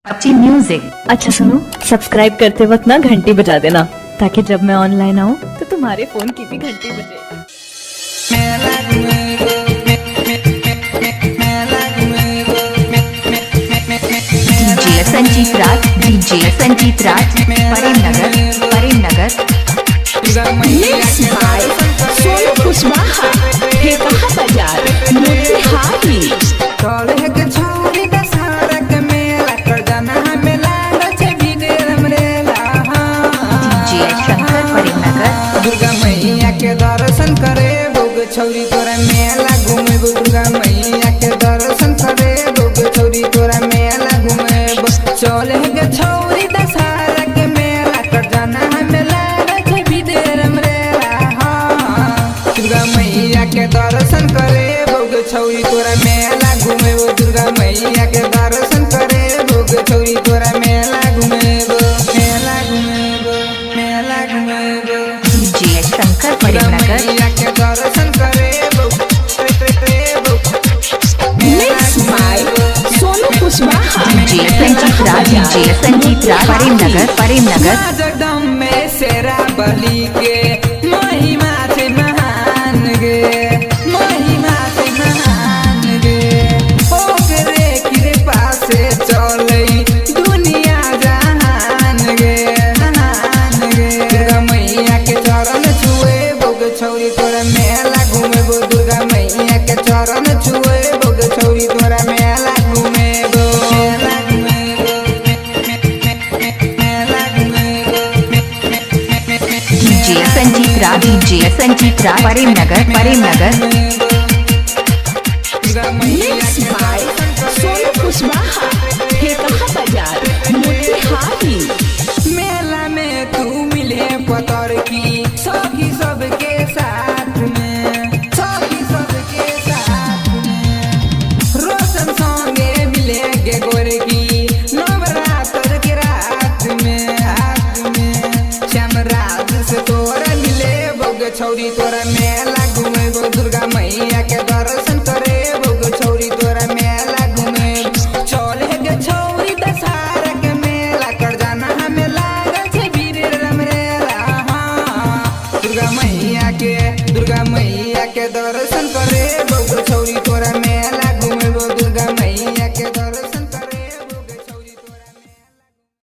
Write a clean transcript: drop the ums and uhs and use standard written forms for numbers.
अच्छी म्यूजिक। अच्छा सुनो, सब्सक्राइब करते वक्त ना घंटी बजा देना ताकि जब मैं ऑनलाइन आऊँ तो तुम्हारे फोन की भी घंटी बजे। डीजे संजीत राज, डीजे संजीत राज, प्रेमनगर। सोनू कुशवाहा, ठेका बाजार, मोतिहारी। डीजे शंकर प्रेमनगर। दुर्गा मैया के दर्शन करे बोग छौरी तोरा मेला घूमेबो। दुर्गा मैया के दर्शन करे बोग छौरी तोरा मेला घूमेबो। चले गे छौरी दशहरा के मेला कर जाना मेला रखे विदेर मरेला। दुर्गा मैया के दर्शन करे बोग छौरी तोरा मेला घूमेबो। दुर्गा मैया के दर्शन करे बोग छौरी तोरा मेला घूमेबो। मेला घूमेबो, मेला घूमेबो। डीजे शंकर प्रेमनगर। मैया के दर्शन करे सोनू कुशवाहा, डीजे संजीत राज, डीजे संजीत राज, प्रेमनगर। जगदम्बे शेरा बलि के महिमा से महान गे, महिमा से महान गे। ओकरे कृपा से चले दुनिया जहान गे, जहान गे। दुर्गा मैया के चरण छुए बोग छौरी तोरा मेला घूमेबो। दुर्गा मैया के चरण छुए बोग छौरी तोरा मेला घूमेबो। मेला घूमेबो, मेला घूमेबो। डीजे संजीत राज, डीजे संजीत राज, प्रेमनगर। दुर्गा मैया के सोनू कुशवाहा, ठेका बाजार, मोतिहारी। मेला में तू मिले पतर की सखी सबके साथ में, सखी सबके साथ में। रोशन संगे मिले गे गोर की नवरात्र के रात में, रात में। श्यामराज से तोरा मिले बोग छौरी तोरा मेला घूमेबो। दुर्गा मैया के दर्शन करे बोग छौरी तोरा मेला घूमेबो। चले गे छौरी दशहरा के मेला कर जाना हमें लागे छे वीर रमरेला। दुर्गा मैया के दर्शन करे